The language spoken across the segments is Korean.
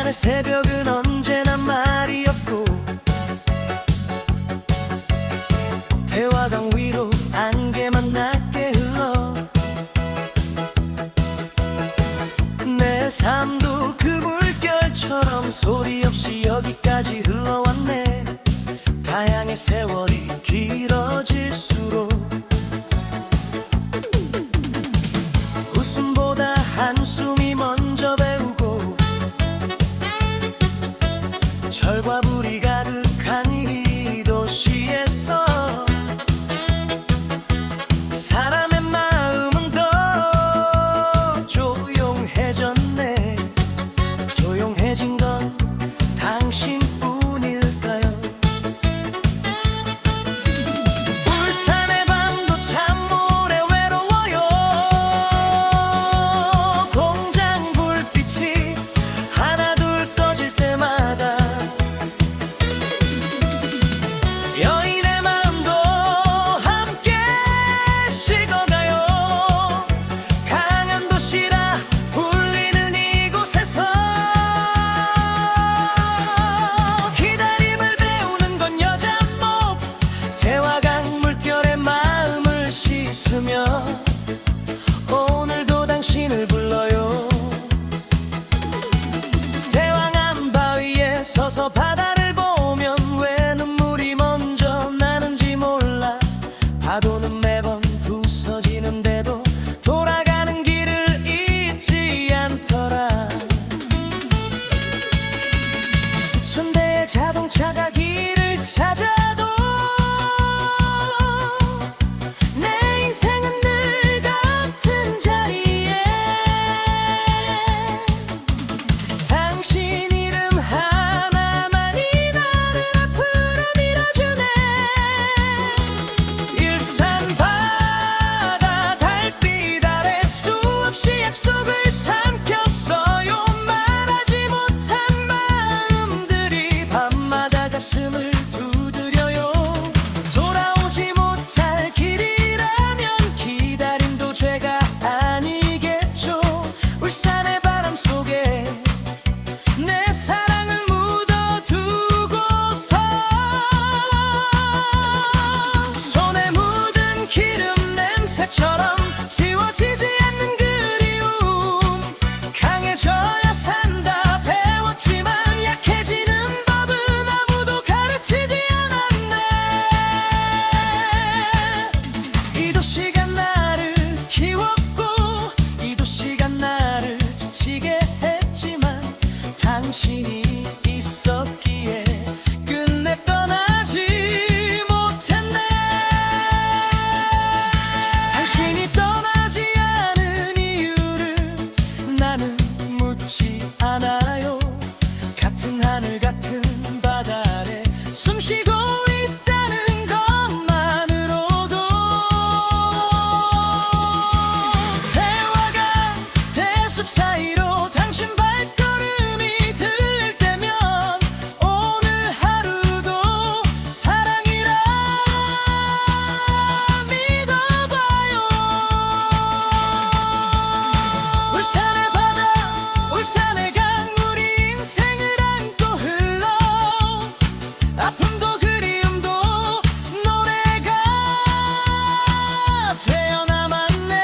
부산의 새벽은 언제나 말이 없고 대화강 위로 안개만 낮게 흘러 내 삶도 그 물결처럼 소리 없이 여기까지 흘러왔네. 다양의 세월이 길어질수록 웃음보다 한숨이 먼저 배우고 철과 불이 가득한 이 도시에서 사람의 마음은 더 조용해졌네. 조용해진 건 당신뿐일까요? 울산의 밤도 참 오래 외로워요. 공장 불빛이 하나둘 꺼질 때마다 여인의 마음도 함께 식어가요. 강한 도시라 불리는 이곳에서 기다림을 배우는 건 여자 목. 대화강 물결에 마음을 씻으며 오늘도 당신을 불러요. 대왕암 바위에 서서 바다를 보면 왜 눈물이 먼저 나는지 몰라. 파도는 매번 부서지는데도 돌아가는 길을 잊지 않더라. 수천 대의 자동차가 길을 찾아도 내 인생은 늘 같은 자리에 당신 이름 하나만이 나를 앞으로 밀어주네. 일산 바다 달빛 아래 수없이 약속을 삼켰어요. 말하지 못한 마음들이 밤마다 가슴을 두드려요. 돌아오지 못할 길이라면 기다림도 죄가 아니겠죠. 울산의 바람 속에 내 사랑을 묻어두고서 손에 묻은 기름 냄새처럼 지워지지 않는 그리움. 강해져야 산다 배웠지만 약해지는 법은 아무도 가르치지 않았네. 이 도시가 나를 키웠고 이 도시가 나를 지치게 했지만 당신이 있었기에 끝내 떠나지 못했네. 당신이 떠나지 않은 이유를 나는 묻지 않아요. 같은 하늘 같은 바다 아래 숨쉬고 있다는 것만으로도 대화가 대숲 사이로 당신 발걸음이 들릴 때면 오늘 하루도 사랑이라 믿어봐요. 울산의 바다 울산의 강 우리 인생을 안고 흘러 아픔도 그리움도 노래가 되어 남았네.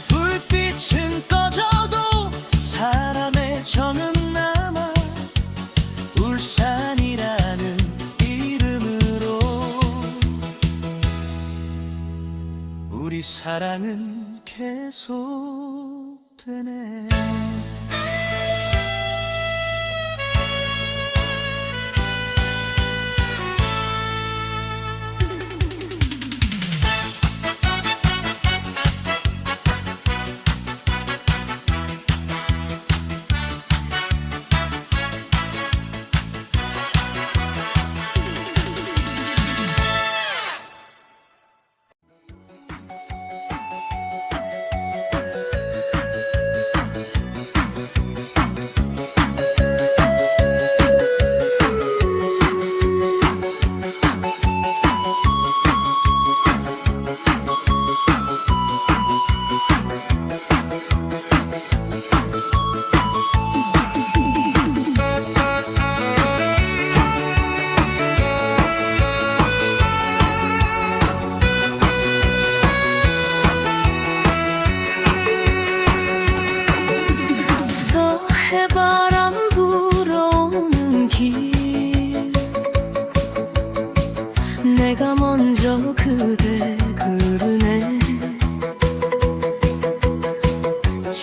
불빛은 꺼져도 사람의 정은 남아 울산이라는 이름으로 우리 사랑은 계속되네.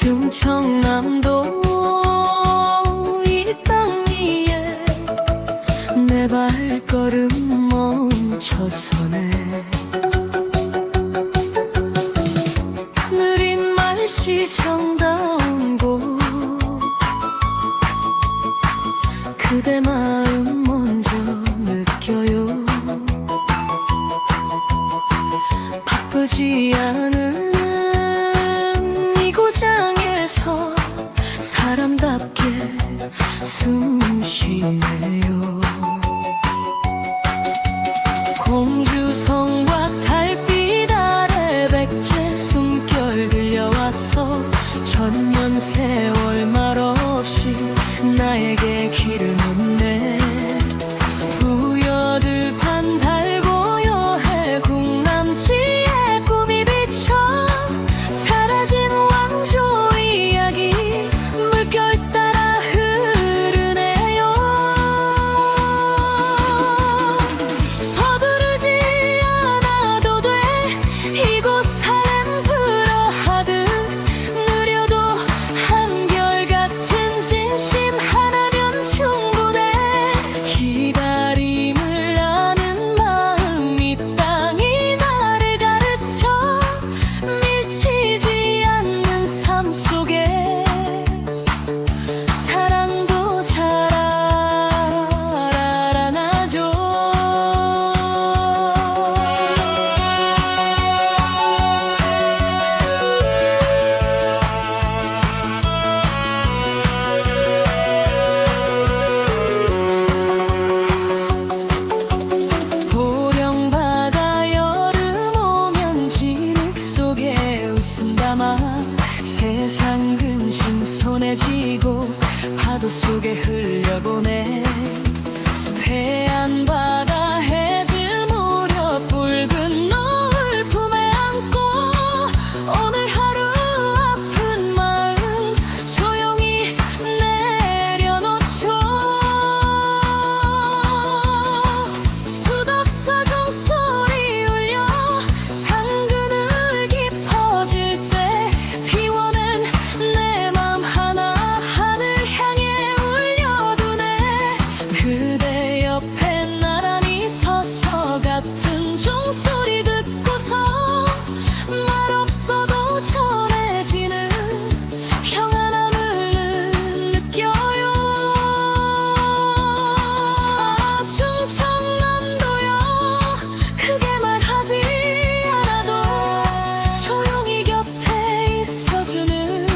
충청남도 이 땅 위에 내 발걸음 멈춰서네. 느린 말씨 정다운 곳 그대 마음 먼저 느껴요. 바쁘지 않은 이 고장에서 사람답게 숨 쉬네요. 공주성과 달빛 아래 백제 숨결 들려와서 천년 세월 말없이 나에게 길을 묻네. 부여들판 달고 여해 궁남지에 꿈이 비쳐 사라진 왕조 이야기 물결 따라 흐르네요. 서두르지 않아도 돼. 이곳 삶 불어하듯 느려도 한결같은 진심 하나면 충분해. 기다림을 아는 마음 이 땅이 나를 가르쳐 밀치지 않는 삶 속에 사랑도 잘 알아나죠. 보령바다 여름 오면 진흙 속에 웃음 담아 세상 근심 손에 쥐고 파도 속에 흘려보내. 해안바다 해질 무렵 붉은 노을 품에 안고 오늘 하루 아픈 마음 조용히 내려놓죠. 수덕사 종소리 울려 상그늘 깊어질 때 피워낸 내 맘 하나 하늘 향해 올려두네. 그대 옆에 나란히 서서 같은 종소리 듣고서 말 없어도 전해지는 평안함을 느껴요. 아, 충청남도요. 크게 말하지 않아도 조용히 곁에 있어주는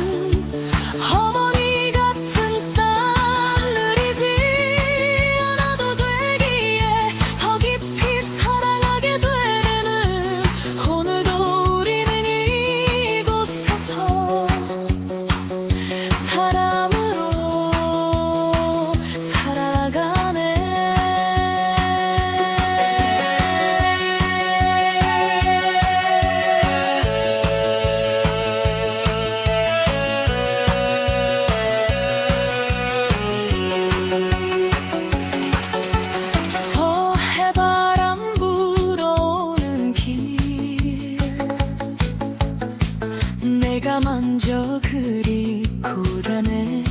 어머니 같은 딸. 느리지 않아도 되기에 더 깊이 사랑하게 되는 오늘도 우리는 이곳에서 사람으로 살아가네. 서해바람 불어오는 길 내가 먼저 그리 고라네.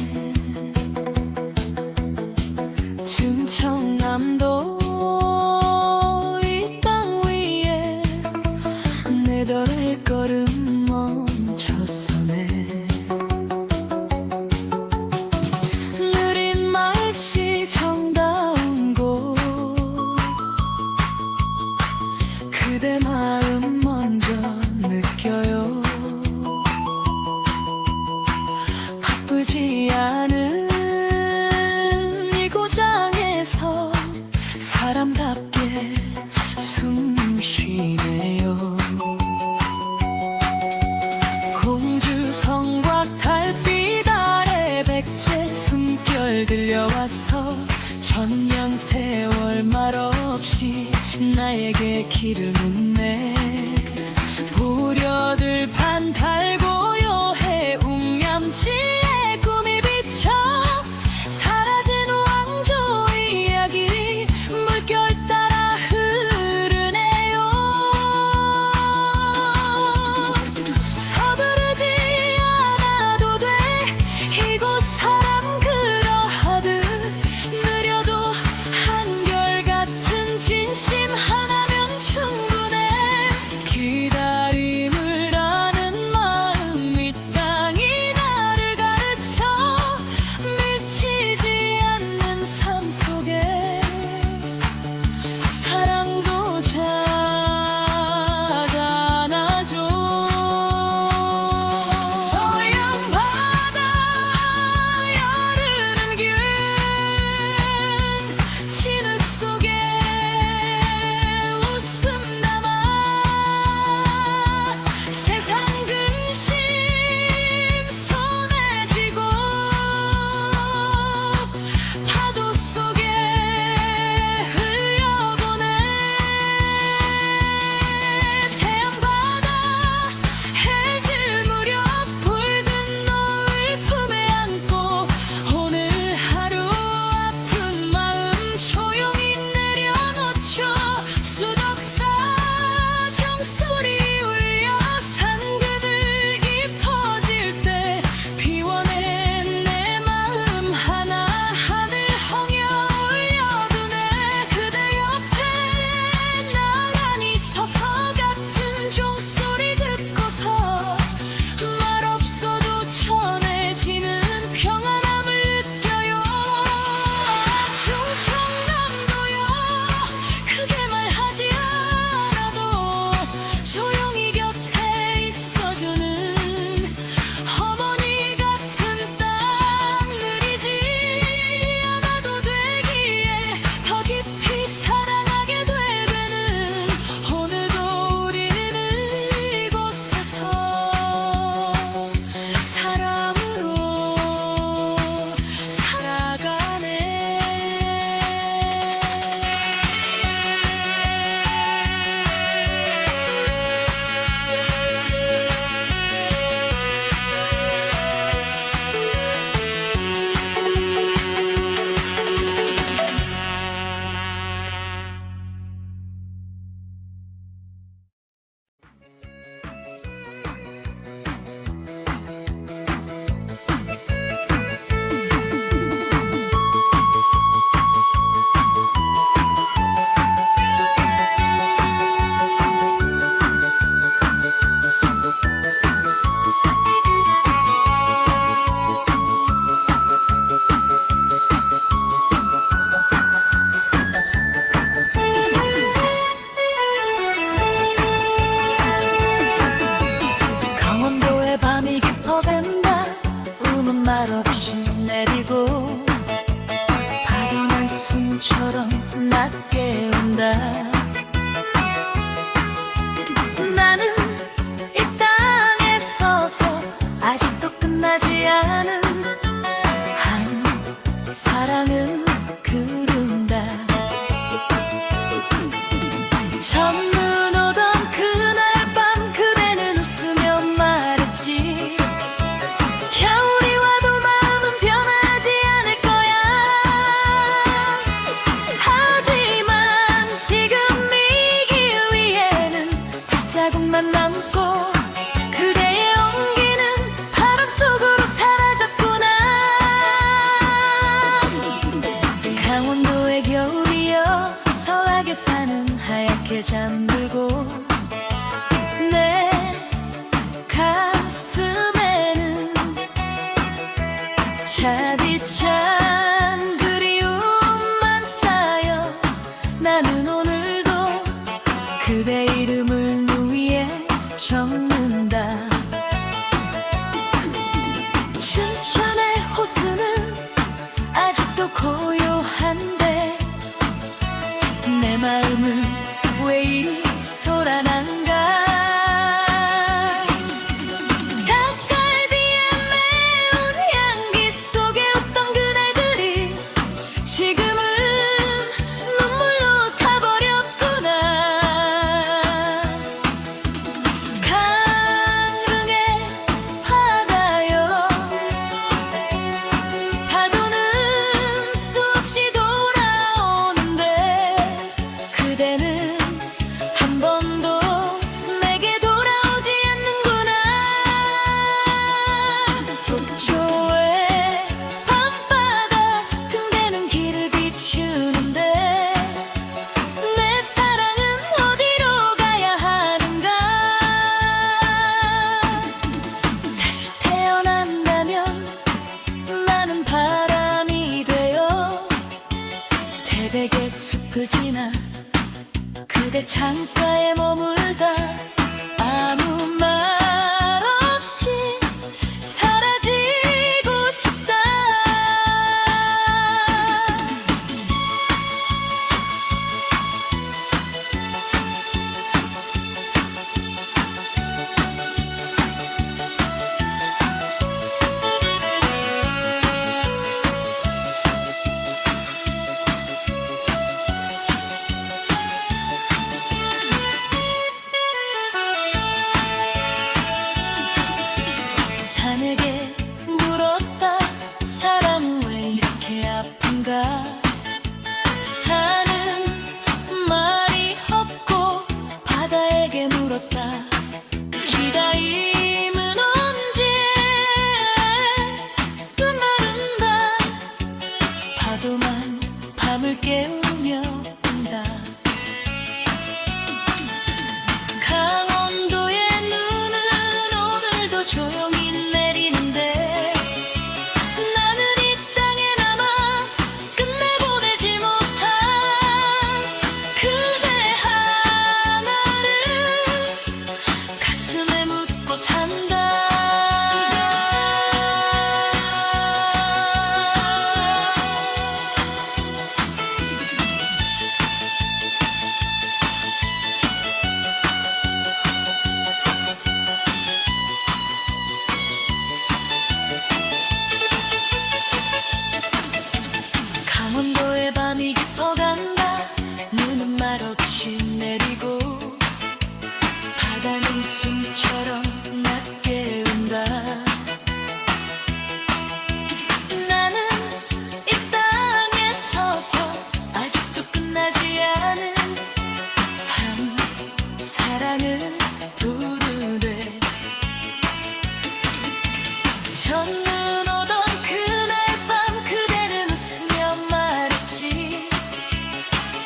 충청남도 이 땅 위에 내 발걸음 멈춰서네. 느린 말씨 정다운 곳 그대 마음 먼저 느껴요. 바쁘지 않은 이 고장에서 사람답게 숨 쉬네요. 공주성과 달빛 아래 백제 숨결 들려와서 천년 세월 말없이 나에게 길을 묻네. 부려들판 달고 여해 웅념지에 꿈이 비쳐 사라진 왕조 이야기 물결 따라 흐르네요. 서두르지 않아도 말없이 내리고 파도난 숨처럼 낮게 온다. 나는 이 땅에 서서 아직도 끝나지 않은 한 사랑은 그른다. 첫눈 오던 그날 밤 그대는 웃으며 말했지. 겨울이 와도 마음은 변하지 않을 거야. 하지만 지금 이 길 위에는 발자국만 남고 그대의 온기는 바람 속으로 사라졌구나. 강원도의 겨울이여 서하게 사는 하얗게 잠들고 내 가슴에는 차디찬 그리움만 쌓여 나는 오늘도 그대 이름을 눈 위에 적는다. 춘천의 호수는 아직도 고요한데 내 마음은 왜 이리 소란한가. 닭갈비의 매운 향기 속에 웃던 그날들이 지금은 눈물로 타버렸구나. 강릉의 바다여 파도는 수없이 돌아오는데 그대는 한 번도 내게 돌아오지 않는구나. 속초의 밤바다 등대는 길을 비추는데 내 사랑은 어디로 가야 하는가. 다시 태어난다면 나는 바람이 되어 태백의 숲을 지나 그대 창가에 머물다 아무 말 없이 사라지고 싶다. 산에게 물었다. 사랑은 왜 이렇게 아픈가. 산은 말이 없고 바다에게 물었다. 기다림은 언제 끝나는가. 파도만 밤을 깨우며 운다. 강원도의 눈은 오늘도 조용히 내리는데 나는 이 땅에 남아 끝내보내지 못한 그대 하나를 가슴에 묻고 산다. 강원도의 밤이 깊어간다. 눈은 말없이 내리고 바다는 숨처럼 낮게 온다. 나는 이 땅에 서서 아직도 끝나지 않은 한 사랑을 부르네. 첫눈 오던 그날 밤 그대는 웃으며 말했지.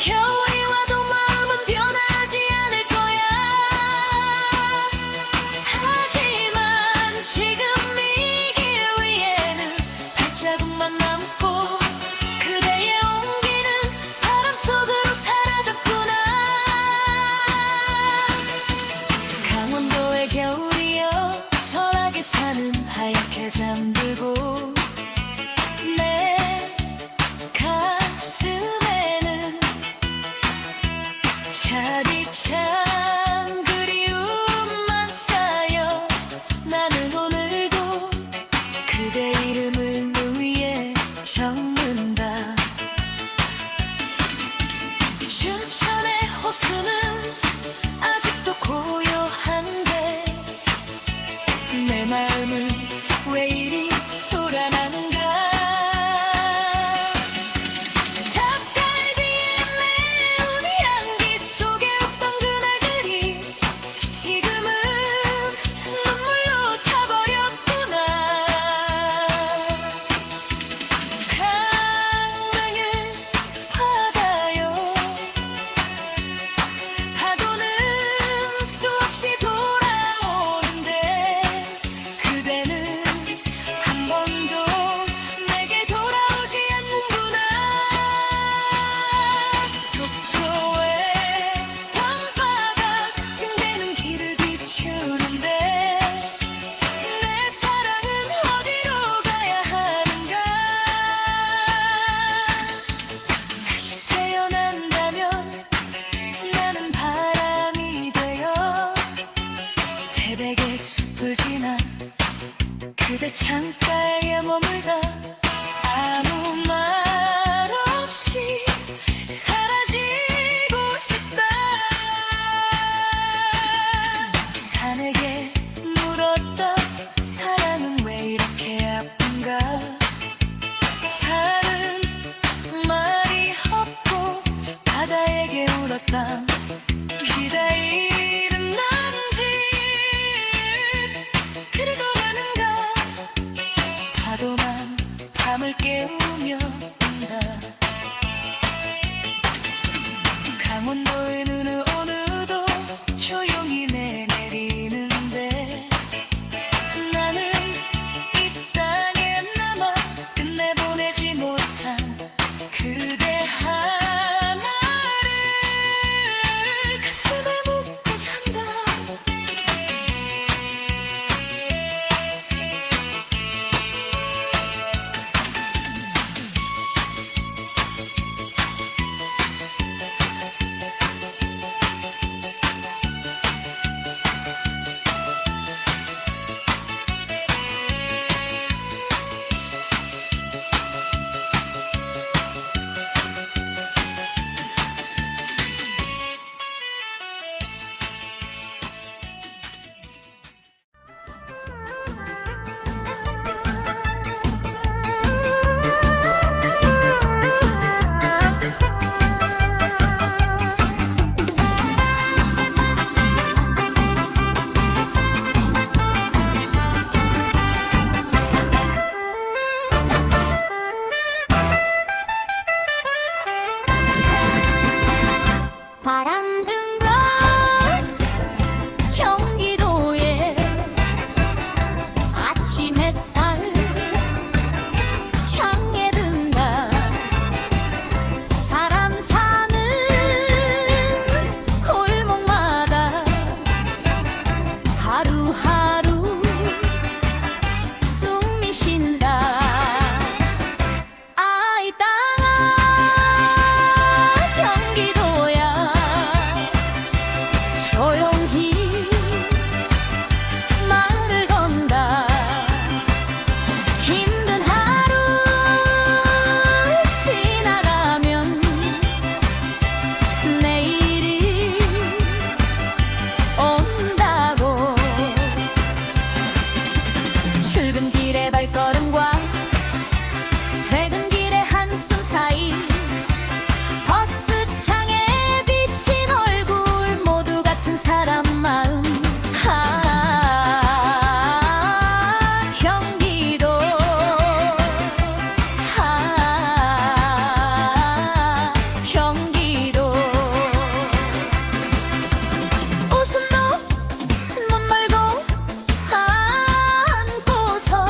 겨울이 와도 마음은 변하지 않을 거야. 하지만 지금 이 길 위에는 발자국만 남고 그대의 온기는 바람 속으로 사라졌구나. 강원도의 겨울이여 설하게 사는 하얗게 잠들고 그대 창가에 머물다 아무 말 없이 사라지고 싶다. 산에게 물었다. 사랑은 왜 이렇게 아픈가. 산은 말이 없고 바다에게 울었다. 기다리는 남짓 그래도 가는가. 파도만 밤을 깨우며 운다. 강원도의 눈은 오늘도 조용히 내리는데 나는 이 땅에 남아 끝내 보내지 못한 그대 하나를 가슴에 묻고 산다. 바람 든 걸 경기도에 아침 햇살 창에 든다. 사람 사는 골목마다 하루하루 숨이 쉰다. 아이 땅아 경기도야 조용히 말을 건다. 힘든 하루 지나가면 내일이 온다고. 출근길의 발걸음과 퇴근길의 한숨 사이 버스 창에 비친 얼굴 모두 같은 사람 마음. 경기도 경기도 웃음도 눈 말고 안고서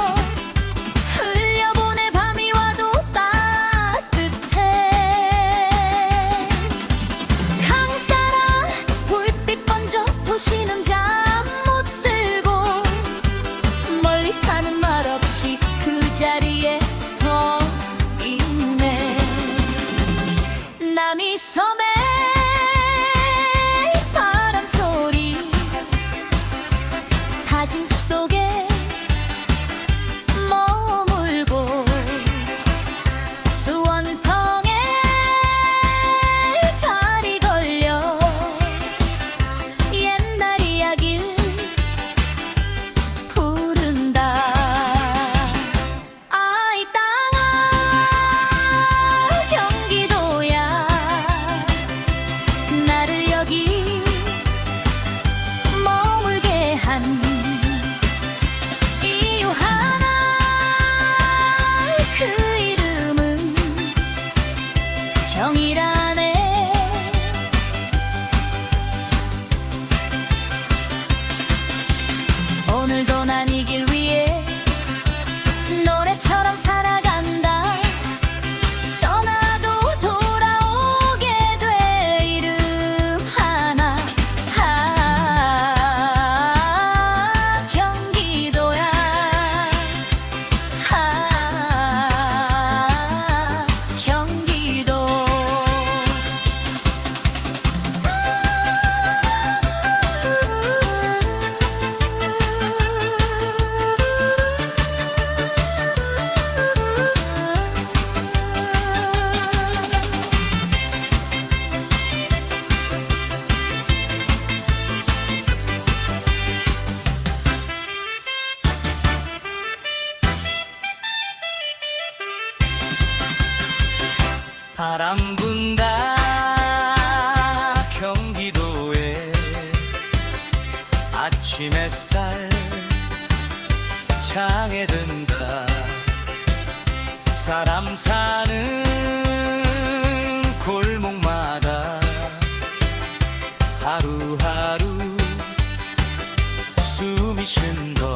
바람 분다 경기도에 아침 햇살 창에 든다. 사람 사는 골목마다 하루하루 숨이 쉰 것.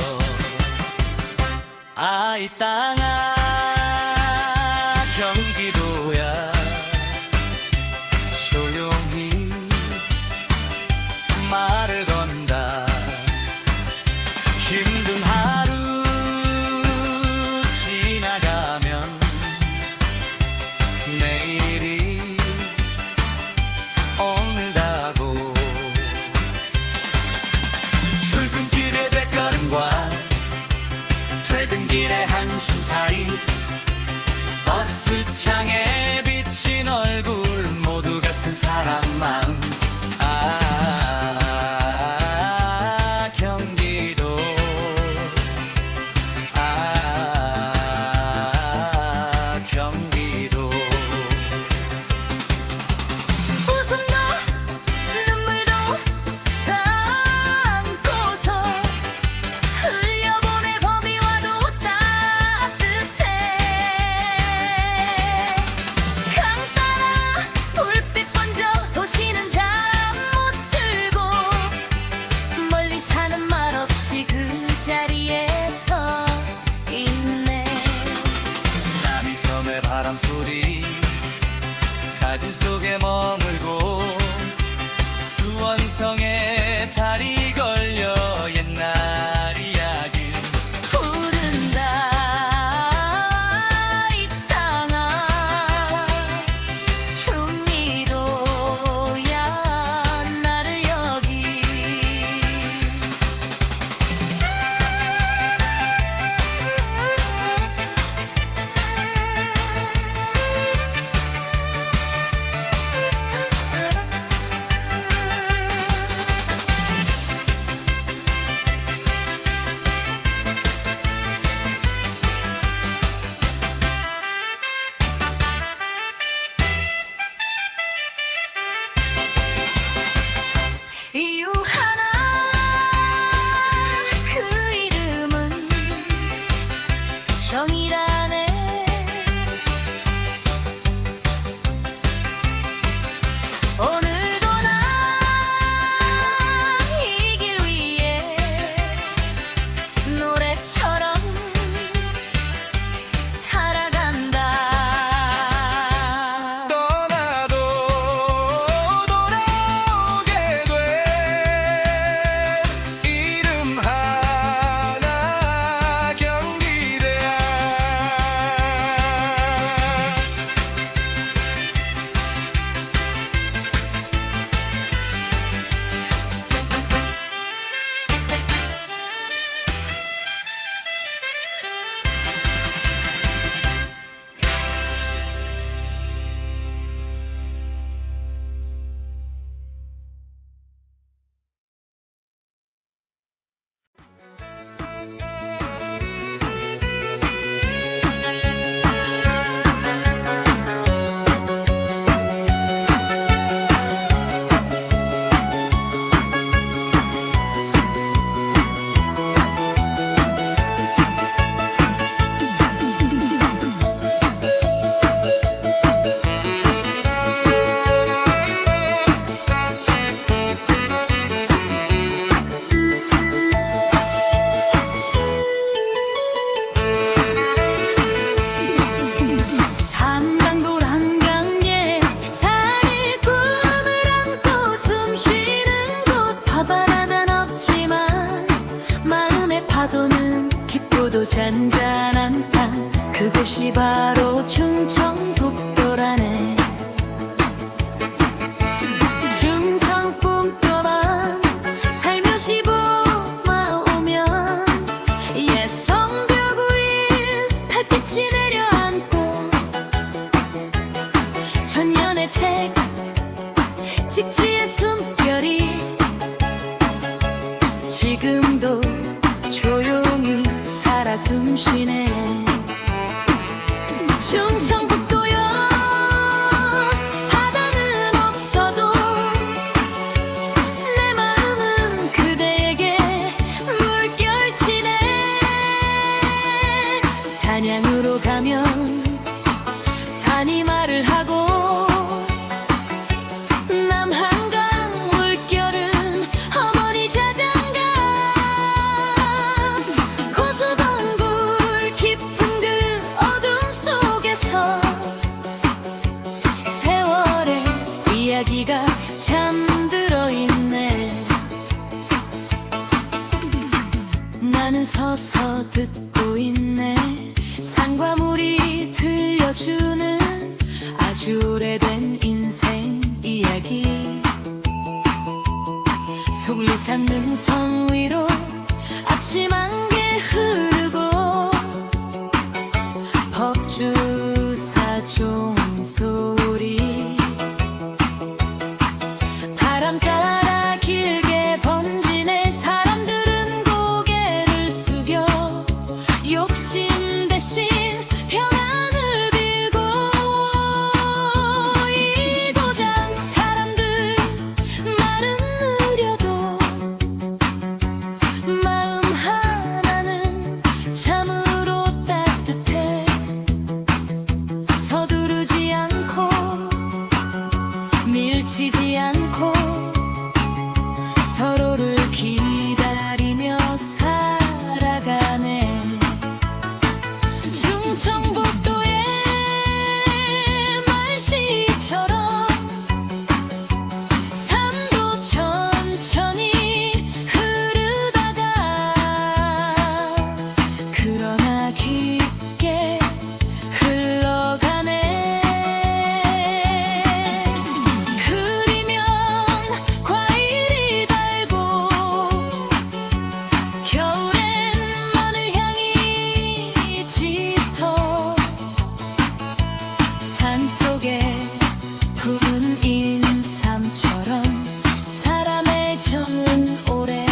아이 땅아 경기도야 조용히 말을 건다. 힘든 하루 지나가면 내일이 오늘다고. 출근길의 발걸음과 퇴근길의 한숨 사이 버스 창에 비친 얼굴 모두 같은 사람 마음. 아 경기도 아 경기도. 웃음도 눈물도 담고서 흘려보내 범위 와도 따뜻해. 강 따라 불빛 번져 도시는 잠 못 들고 멀리 사는 말 없이 그 자리에 서 있네. 남이섬의 바람 소리 사진 속에 머물고 수원성에 다리 걸려 옛날 이야기 부른다 이 땅아 중리도야 나를 여기. 유하나 그 이름은 정이라네. 오늘도 나 이 길 위에 노래처럼 살아간다. 떠나도 돌아오게 돼 이름 하나 경기대야. 한강도 한강에 산이 꿈을 안고 숨쉬는 곳. 바다라단 없지만 마음의 파도는 깊고도 잔잔한 땅. 그곳이 바로 충청북도라네. 충청북도만 살며시 봄아오면 옛 성벽 위에 달빛이 내려앉고 천년의 책 직지의 숨결이 지금도 조용히 살아 숨쉬네. 충청북도여 안양으로 가면 산이 말을 하고 남한강 물결은 어머니 자장가 고수동굴 깊은 그 어둠 속에서 세월의 이야기가 잠들어 있네. 나는 서서 듣고 있네. 산과 물이 들려주는 아주 오래된 인생 이야기. 속리산 능선 위로 아침 안개 흐르고 법주사 종소리 바람 따라 길게 번지네. 사람들은 고개를 숙여 욕심 대신 평안을 빌고 이 도장 사람들 말은 느려도 마음 하나는 참으로 따뜻해. 서두르지 않고 밀치지 않고 서로를 기다리며 살아가네. 충청북도의 말씨처럼 삶도 천천히 흐르다가 그러나 깊게 흘러가네. 그리면 과일이 달고 겨울엔 마늘 향이 짙어. 산속에 품은 인삼처럼 사람의 정은 오래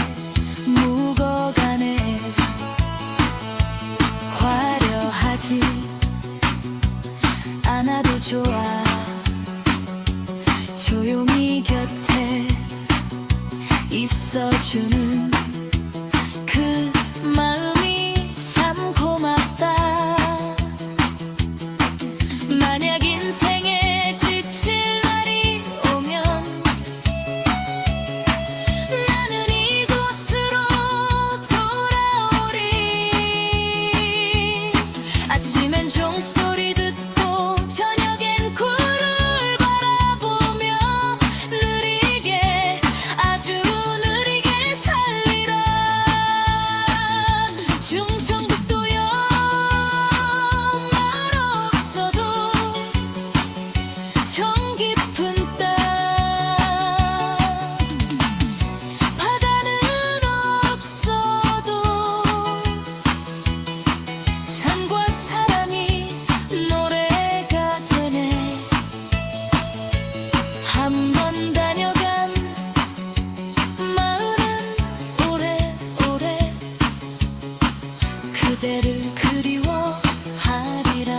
묵어가네. 화려하지 않아도 좋아. 조용히 곁에 있어주는 그 마음이 참 고맙다. 만약 인생에 지칠 날이 오면 나는 이곳으로 돌아오리. 아침엔 종소리 듣고 저녁엔 굴을 바라보며 느리게 아주 느리게 살리라. 충청북도여 말 없어도 정 깊은 땅. 바다는 없어도 산과 사랑이 노래가 되네. 한 번 다녀간 마을은 오래오래 그대를 그리워하리라.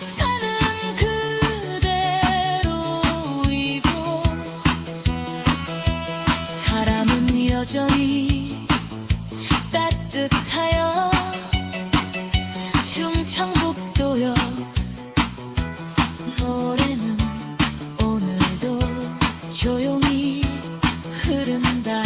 산은 그대로이고 사람은 여전히 따뜻하여. 충청북도여 노래는 오늘도 조용히 흐른다.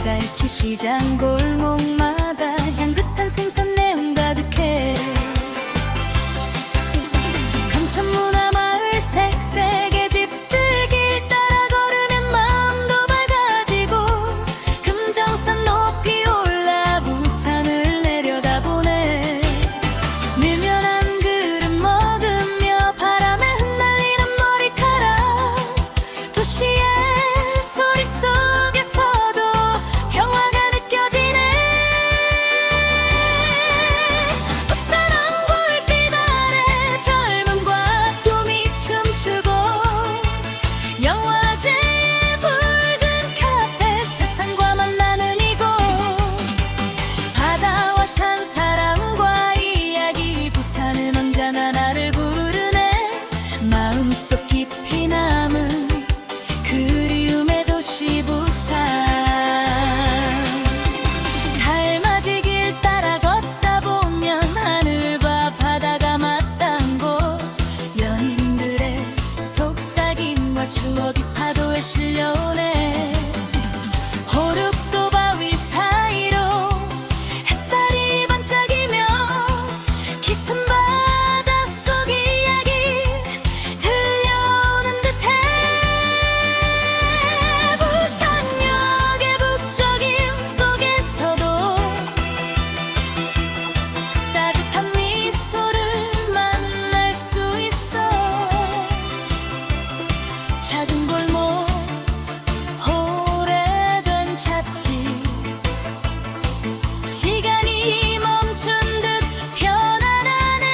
자갈치 시장 골목마다 향긋한 생선 내음 가득해. 감천문화 마을 색색의 집들 길 따라 걸으면 마음도 밝아지고, 금정산 높이 올라 부산을 내려다보네. 밀면한 그릇 먹으며 바람에 흩날리는 머리카락, 도시의 소리 속에서도 평화가 느껴지네. 부산 엉굴빛 아래 젊음과 꿈이 춤추고, 영화제의 붉은 카페 세상과 만나는 이곳. 바다와 산 사람과 이야기, 부산은 언제나 나를 부르네. 마음속 깊이 남은 그리움의 도시 부산. 달맞이 길 따라 걷다 보면 하늘과 바다가 맞닿은 곳, 연인들의 속삭임과 추억이 파도에 실려오네. 호륙도 바위 사이로 햇살이 반짝이며, 깊은 바닷속 이야기 들려오는 듯해. 부산역의 북적임 속에서도 따뜻한 미소를 만날 수 있어. 작은 골목, 오래된 찻집, 시간이 멈춘 듯 편안하네.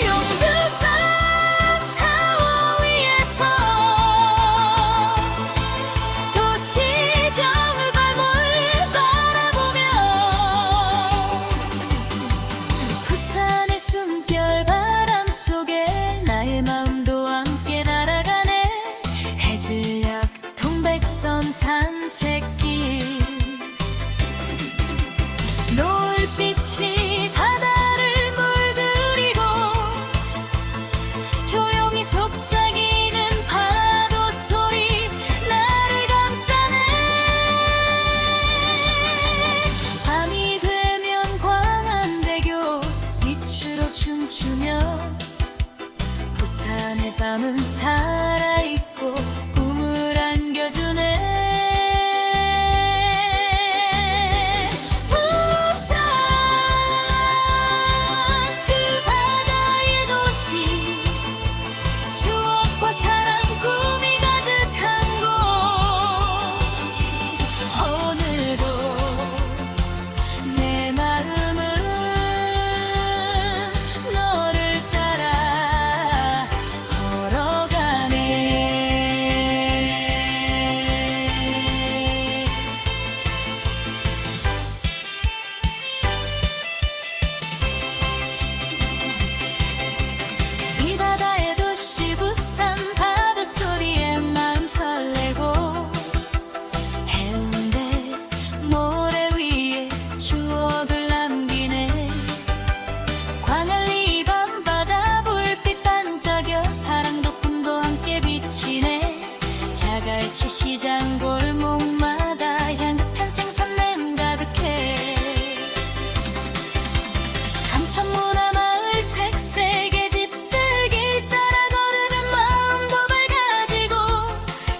용두산 타워 위에서 도시정을 발몰 바라보며, 부산의 숨결 바람 속에 나의 마음도 함께 날아가네. 해질녘 동백선 산책길, 노을빛이 바다를 물들이고, 조용히 속삭이는 파도 소리 나를 감싸네. 밤이 되면 광안대교 빛으로 춤추며, 부산의 밤은 살아있고 꿈을 안겨주네. 부산 그 바다의 도시, 추억과 사랑 꿈이 가득한 곳. 오늘도 내 마음은 너를 따라 걸어가네. 이 바다의 도시 부산, 파도 소리에 마음 설레고, 해운대 모래 위에 추억을 남기네. 광안리 밤바다 불빛 반짝여 사랑도 꿈도 함께 비치네. 자갈치 시장 골목마다 향긋한 생선 냄 가득해. 감천문화 마을 색색의 집들 길 따라 걸으면 마음도 밝아지고,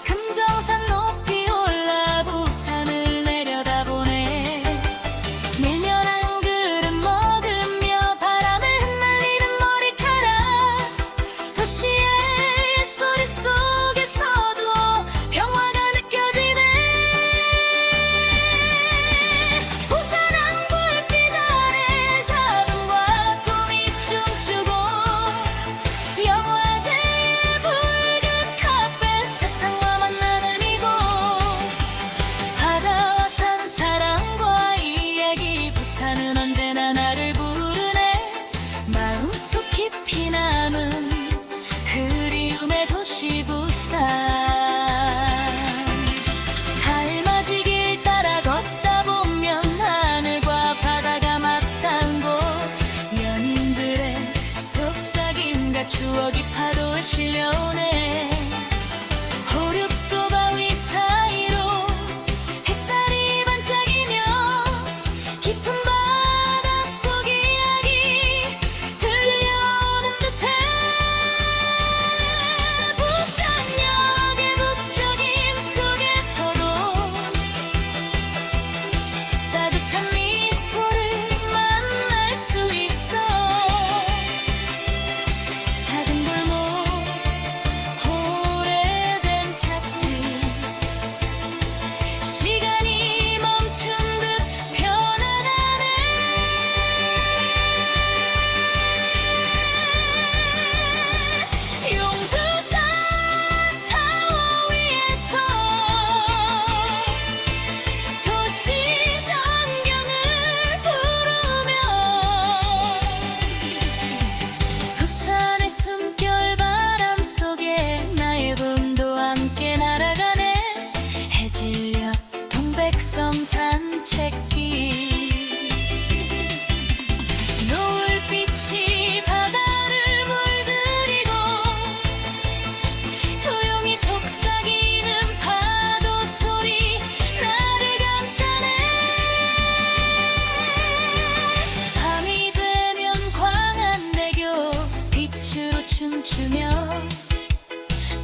금정산 높이 올라 부산을 내려다보네. 밀면한 그릇 먹으며 바람에 흩날리는 머리카락, 도시의 소리 속에서도 평화가 느껴지네.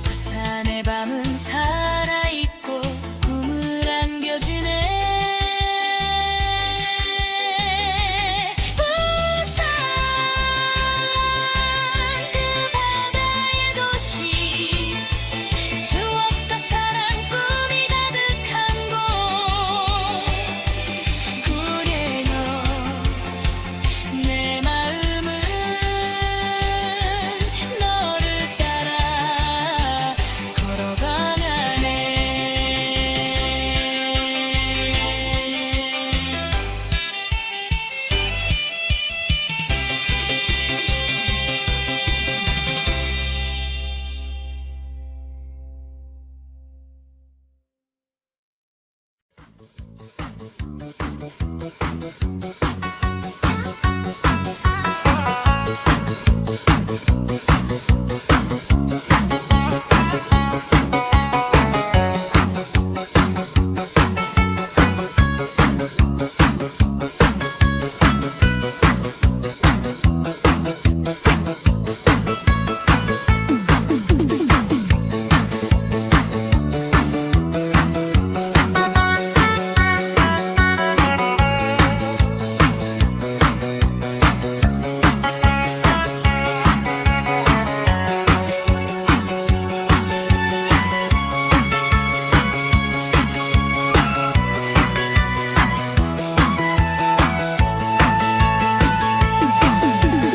부산의 밤은 살아있고 꿈을 안겨주네. 부산 그 바다의 도시, 추억과 사랑 꿈이 가득한 곳. 그래 너 내 마음은 너를 따라 걸어가네.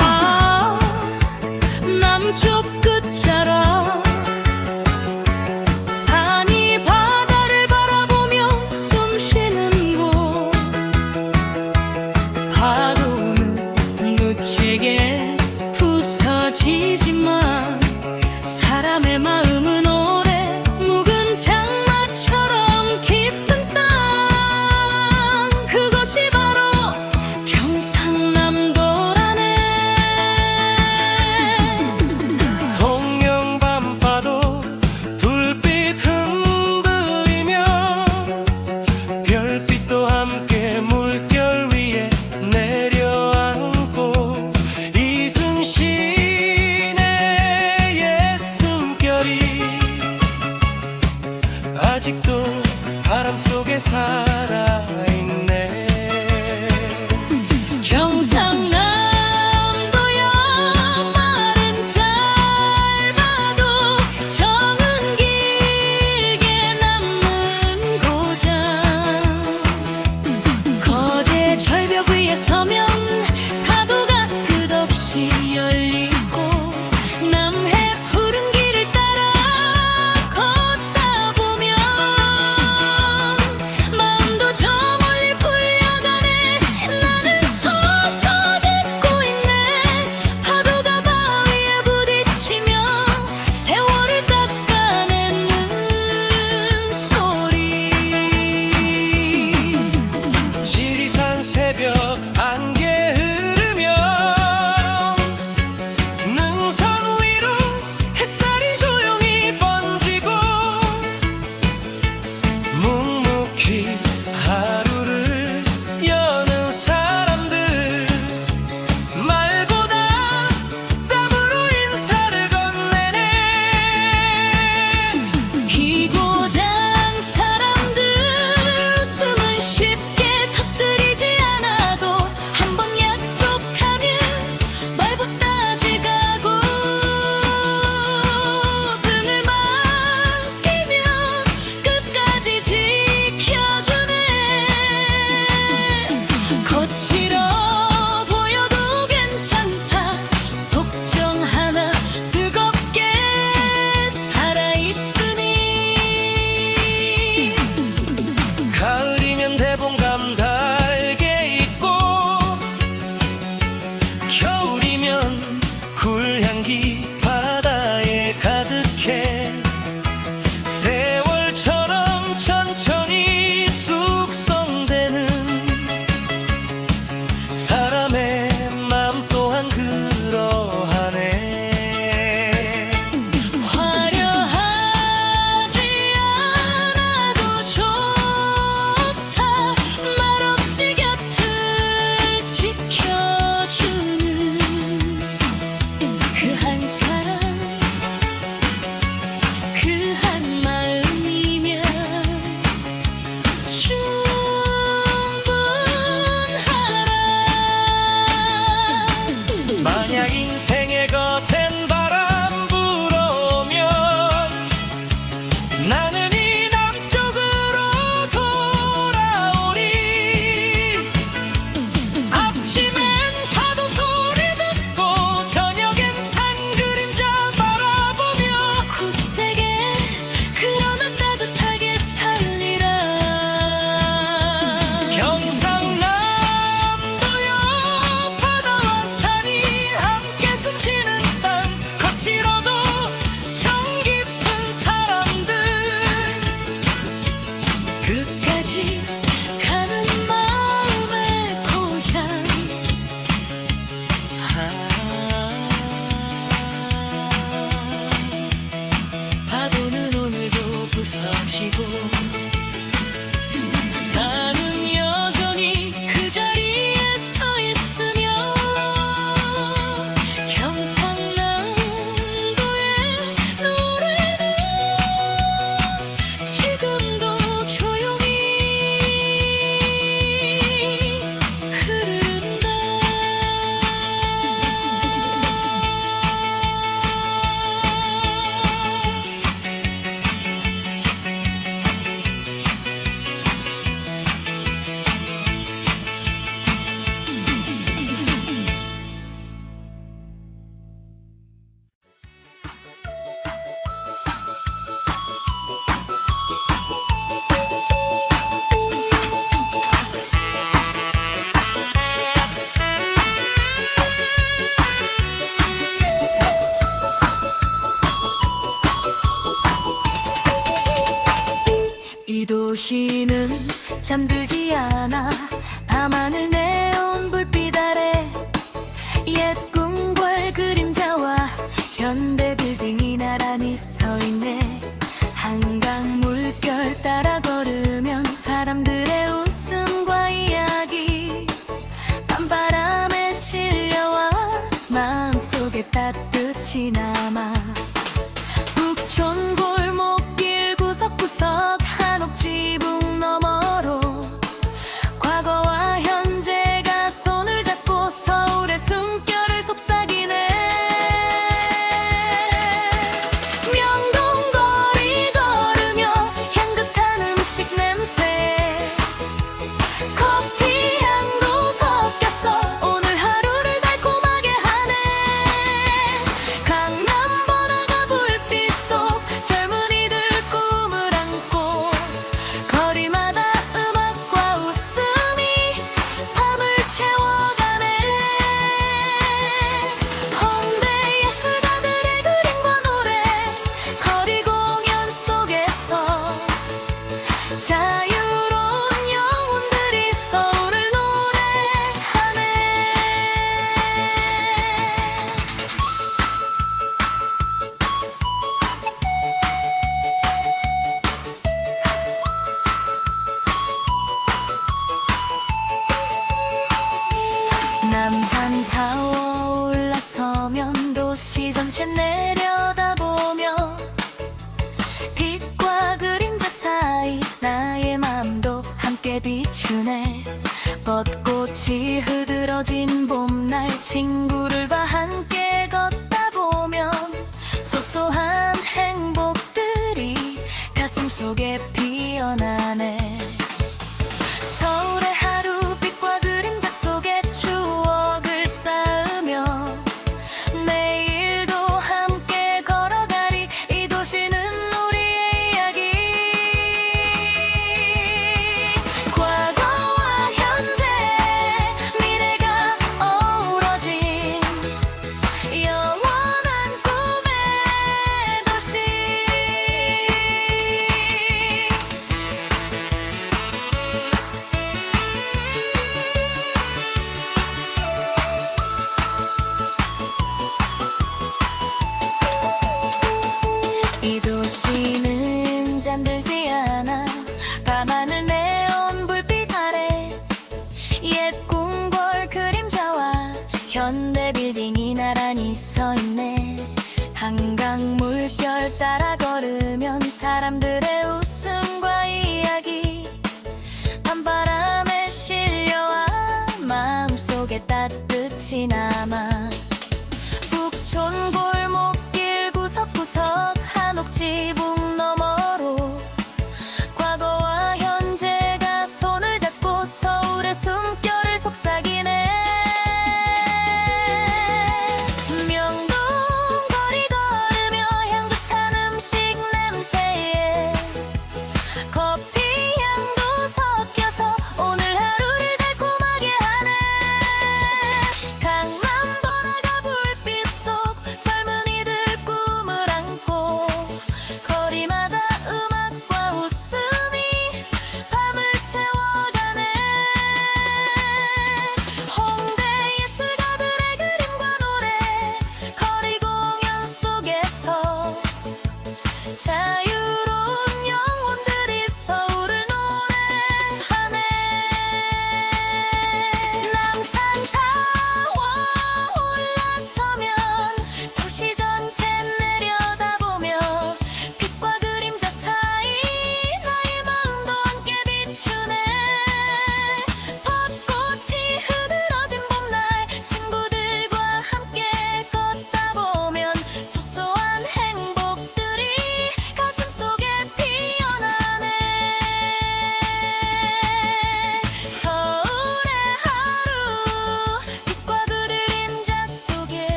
아, 남쪽 끝자락 산이 바다를 바라보며 숨쉬는 곳. 파도는 무지개 부서지지만 사람의 마음은 오래 묵은 장마처럼 깊은 땅. 그곳이 바로 경상남도라네. 동영 밤바도 둘빛 흔들리며 별빛도 함께 물결 위에 내려앉고 이순신의 옛 숨결이 아직도 바람 속에 살아있네. 경상남도야 말은 짧아도 정은 길게 남는 고장. 거제 절벽 위에 서면 파도가 끝없이 열리고 남해 푸른 길을 따라 걷다 보면 마음도 잠들지 않아 밤하늘 내온 불빛 아래 옛 궁궐 그림자와 현대 빌딩이 나란히 서있네. 한강 물결 따라 걸으면 사람들의 웃음과 이야기 밤바람에 실려와 마음속에 따뜻이 남아. 북촌 골목길 구석구석 한옥지붕 너머로 과거와 현재가 손을 잡고 서울의 숨결을 속삭이네. 명동거리 걸으며 향긋한 음식 냄새 커피 향도 섞였어 오늘 하루를 달콤하게 하네. 강남 번화가 불빛 속 젊은이들 꿈을 안고 거리마다 음악과 웃음이 밤을 채워가네. 홍대 예술가들의 그림과 노래 거리 공연 속에서 자유로운 영혼들이 서울을 노래하네. 남산타워 올라서면 도시 전체 내려다보며 빛과 그림자 사이 나의 맘도 함께 비추네. 벚꽃이 흐드러진 봄날 친구를 봐 함께 걷다 보면 소소한 행복들이 가슴속에 피어나네. 서울의 하루 빛과 그림자 속에 추억을 쌓으며 내일도 함께 걸어가리. 이 도시는 우리의 이야기. 과거와 현재 미래가 어우러진 영원한 꿈의 도시. 이 도시는 잠들지 않아 밤하늘 내온 불빛 아래 옛 궁궐 그림자와 현대 빌딩이 나란히 서있네. 한강 물결 따라 걸으면 사람들의 웃음과 이야기 밤바람에 실려와 마음속에 따뜻이 남아. 북촌